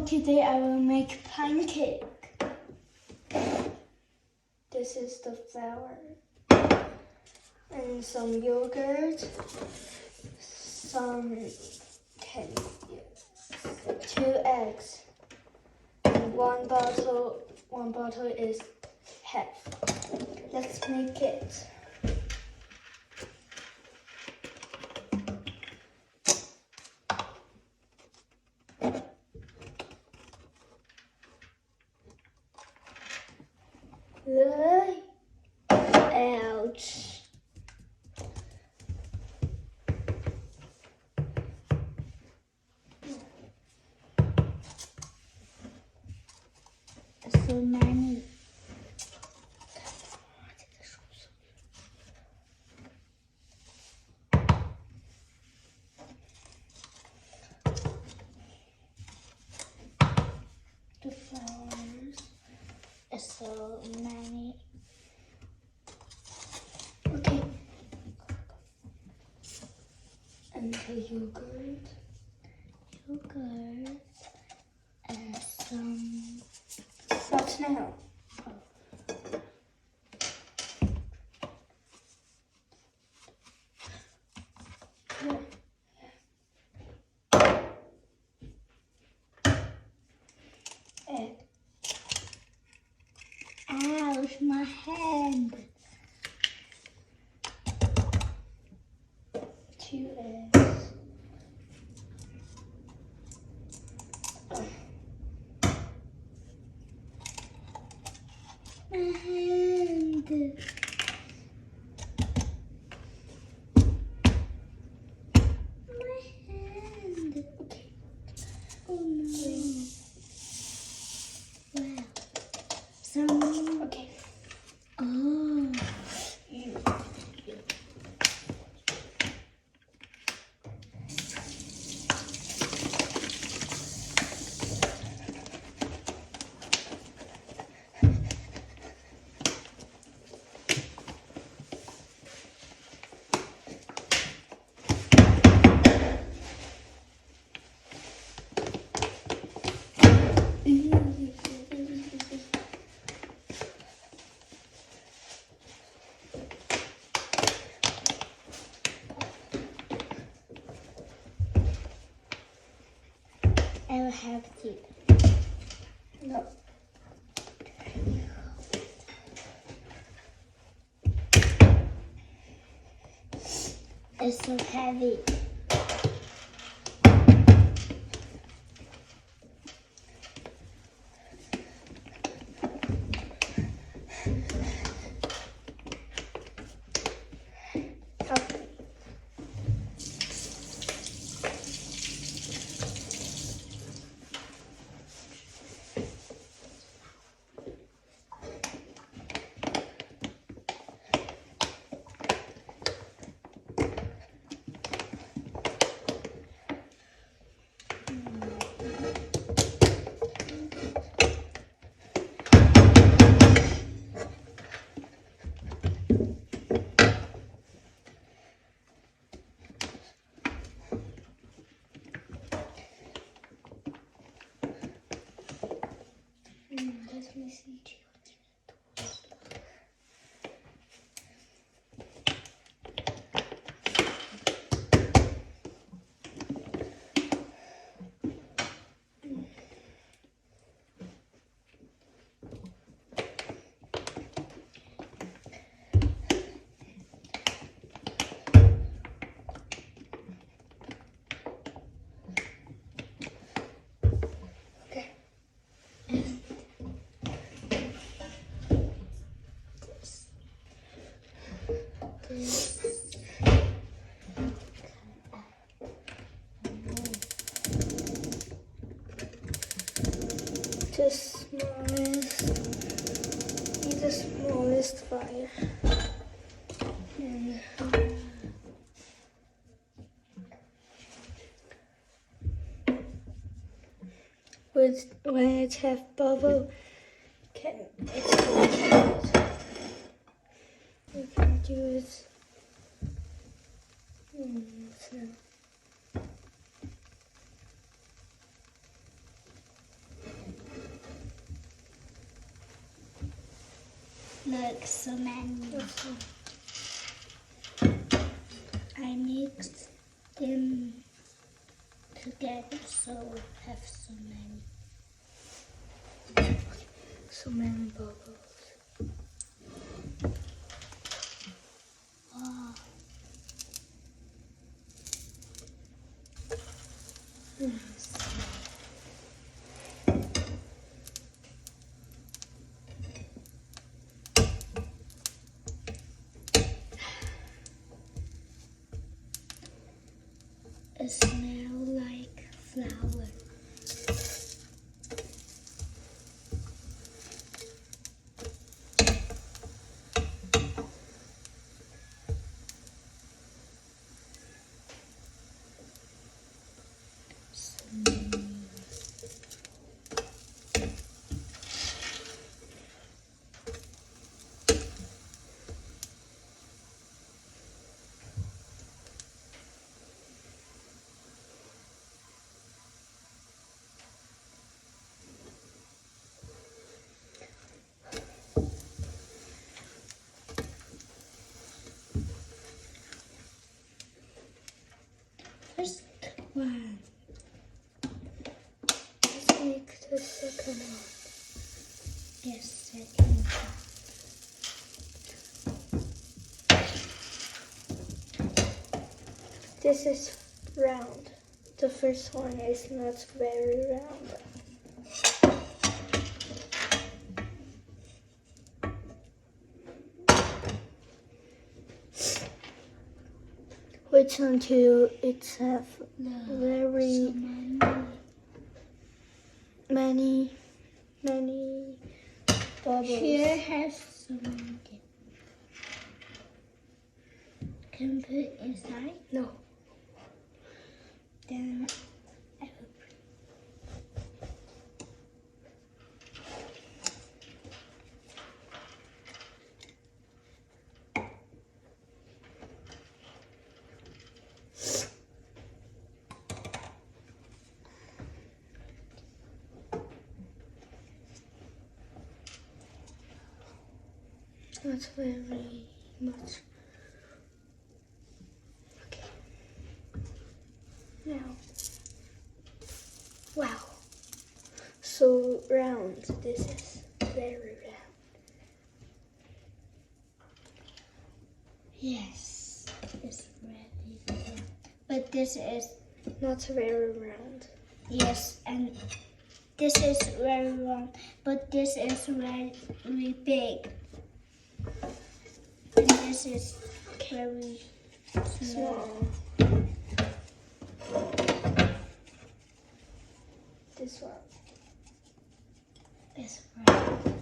today I will make pancake. This is the flour and some yogurt, some 2 eggs, and one bottle. One bottle is half. Let's make it. Ouch. So many. The flowers are so many. Okay. And the yogurt, and some salt now. Egg. Ouch, my hand. 2 eggs. My hand. My hand. Okay. Oh no. Wow. Some. Okay. Oh. I will have to. No. It's so heavy. Okay. Let me see. The smallest fire. And when it has bubble, we can do it. So. like so many. I mixed them together so have so many. So many bubbles. Wow. It smells like flower. First one. Let's make the second one. Yes, second one. This is round. The first one is not very round. Wait until it's have very many bubbles. Here has some. Can we put it inside? No. Then I will Not very much. Okay. Now. Wow. So round. This is very round. Yes, it's ready. But this is Not very round. yes, and this is very round, but this is very big. And this is very small. This one. It's round.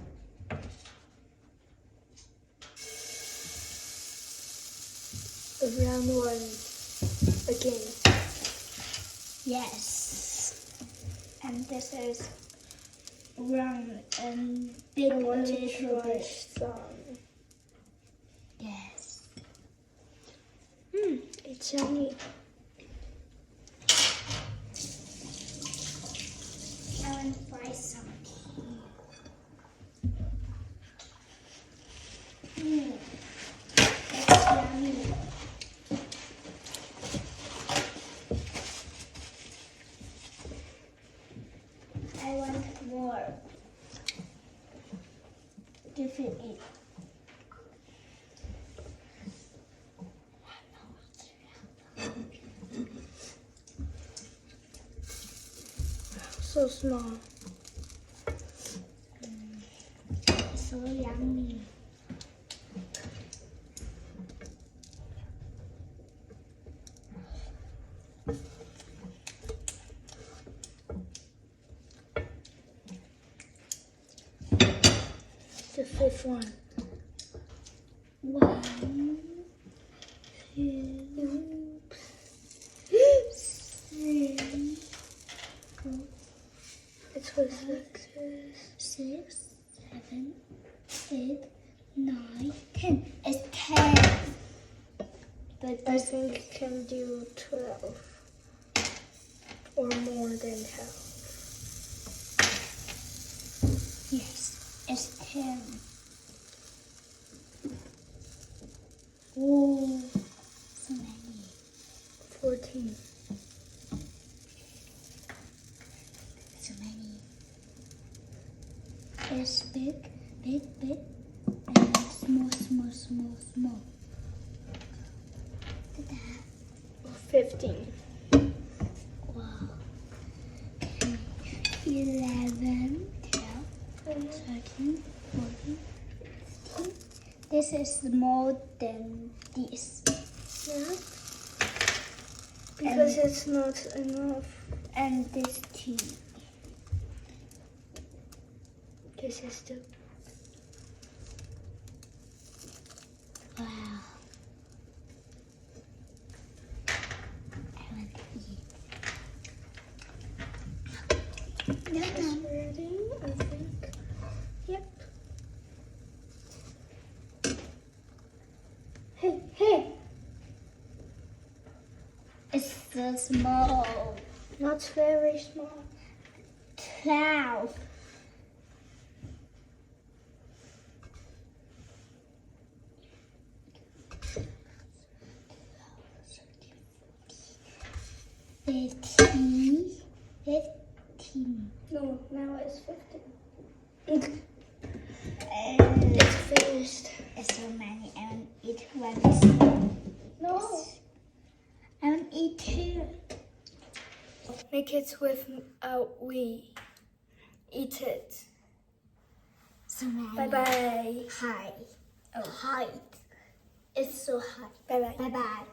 The round one again. Yes. And this is round and big I want to little try bit. some. Yes. It's yummy. I want to buy some tea. That's yummy. I want more. Give it eat. So small. So yummy. The fifth one. 1, 2, 3, 4, It was like 6, 7, 8, 9, 10. It's 10. But I think it can do 12 or more than 12. yes, it's 10. 14. So many. It's big, big, big, and small, small, small, small. Ta-da. 15. Wow. 11, 12, 13, 14, 15. This is more than this. Yeah. Because it's not enough. And this too. This is the. Wow. I want to eat. It's ready, I think. Yep. Hey, hey! It's so small. Not very small. 12. Fifteen. No, now it's 15. And It's finished. it's so many. I want to eat one small. No. I want to eat two. Make it without we. Eat it. So many. Bye bye. Hi. Oh. Height. It's so high. Bye bye. Bye bye.